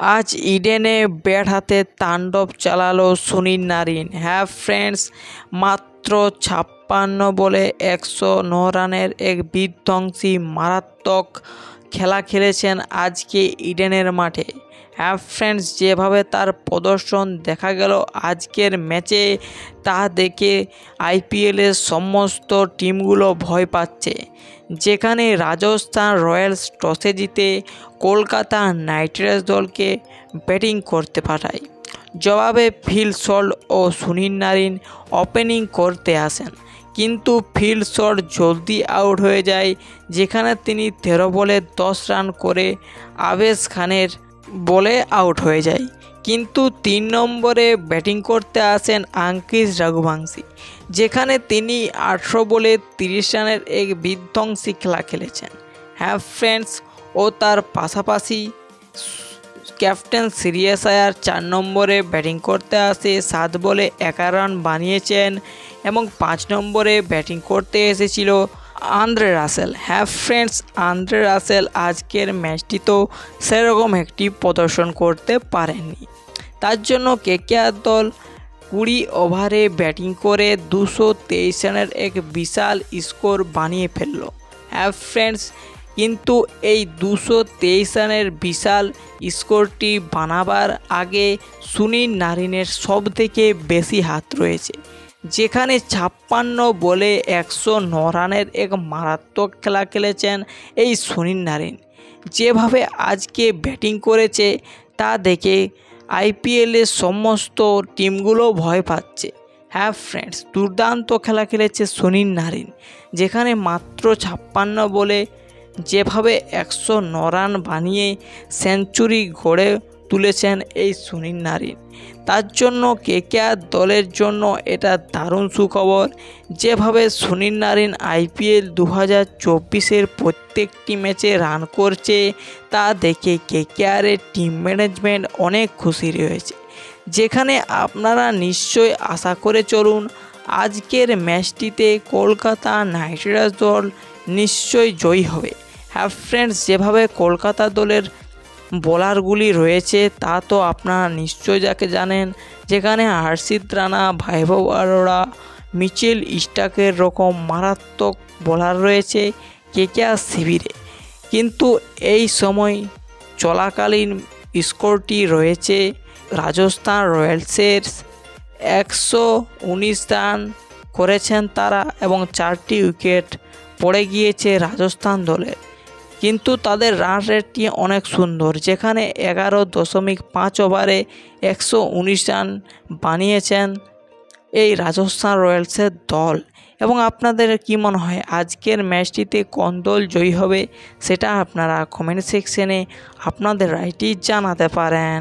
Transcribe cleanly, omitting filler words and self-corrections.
আজ ইডেনে ব্যাট হাতে তাণ্ডব চালালো সুনীল নারিন। হ্যাঁ ফ্রেন্ডস, মাত্র 56 বলে 109 রানের এক বিধ্বংসী মারাত্মক খেলা খেলেছেন আজকে ইডেনের মাঠে। হ্যাঁ ফ্রেন্ডস, যেভাবে তার প্রদর্শন দেখা গেল আজকের ম্যাচে, তা দেখে আইপিএলের সমস্ত টিমগুলো ভয় পাচ্ছে। যেখানে রাজস্থান রয়্যালস টসে জিতে কলকাতা নাইট রাইডার্স দলকে ব্যাটিং করতে পাঠায়। জবাবে ফিল সল্ট ও সুনীল নারিন ওপেনিং করতে আসেন, কিন্তু ফিল সল্ট জলদি আউট হয়ে যায়, যেখানে তিনি 13 বলে 10 রান করে আবেশ খানের বলে আউট হয়ে যায়। কিন্তু 3 নম্বরে ব্যাটিং করতে আসেন আঙ্কিশ রঘুবংশী, যেখানে তিনি 18 বলে 30 রানের এক বিধ্বংসী খেলা খেলেছেন। হ্যাঁ ফ্রেন্ডস, ও তার পাশাপাশি ক্যাপ্টেন শ্রেয়াস আয়ার 4 নম্বরে ব্যাটিং করতে আসে 7 বলে 11 রান বানিয়েছেন, এবং 5 নম্বরে ব্যাটিং করতে এসেছিল আন্দ্রে রাসেল। হ্যাঁ ফ্রেন্ডস, আন্দ্রে রাসেল আজকের ম্যাচটি তো সেরকম একটি প্রদর্শন করতে পারেননি। তার জন্য কেকেআর দল 20 ওভারে ব্যাটিং করে 223 রানের এক বিশাল স্কোর বানিয়ে ফেলল। হ্যাঁ ফ্রেন্ডস, কিন্তু এই 223 রানের বিশাল স্কোরটি বানাবার আগে সুনীল নারিনের সবথেকে বেশি হাত রয়েছে, যেখানে 56 বলে 109 রানের এক মারাত্মক খেলা খেলেছেন এই সুনীল নারিন। যেভাবে আজকে ব্যাটিং করেছে তা দেখে আইপিএলের সমস্ত টিমগুলো ভয় পাচ্ছে। হ্যাঁ ফ্রেন্ডস, দুর্দান্ত খেলা খেলেছে সুনীল নারিন, যেখানে মাত্র 56 বলে যেভাবে 109 রান বানিয়ে সেঞ্চুরি গড়ে তুলেছেন এই সুনীল নারিন, তার জন্য কেকেআর দলের জন্য এটা দারুণ সুখবর। যেভাবে সুনীল নারিন আইপিএল 2024-এর প্রত্যেকটি ম্যাচে রান করছে, তা দেখে কেকেআরের টিম ম্যানেজমেন্ট অনেক খুশি রয়েছে। যেখানে আপনারা নিশ্চয়ই আশা করে চলুন আজকের ম্যাচটিতে কলকাতা নাইট রাইডার্স দল নিশ্চয়ই জয়ী হবে। হ্যাঁ ফ্রেন্ডস, যেভাবে কলকাতা দলের বোলারগুলি রয়েছে তা তো আপনারা নিশ্চয়ই যাকে জানেন, যেখানে হর্ষিত রানা, বৈভব অরোরা, মিচেল স্টার্কের রকম মারাত্মক বোলার রয়েছে কেকেআর শিবিরে। কিন্তু এই সময় চলাকালীন স্কোরটি রয়েছে রাজস্থান রয়্যালসের 119 রান করেছেন তারা, এবং 4টি উইকেট পড়ে গিয়েছে রাজস্থান দলের। কিন্তু তাদের রান রেটটি অনেক সুন্দর, যেখানে 11.5 ওভারে 119 রান বানিয়েছেন এই রাজস্থান রয়্যালসের দল। এবং আপনাদের কি মনে হয় আজকের ম্যাচটিতে কোন দল জয়ী হবে, সেটা আপনারা কমেন্ট সেকশনে আপনাদের রায়টি জানাতে পারেন।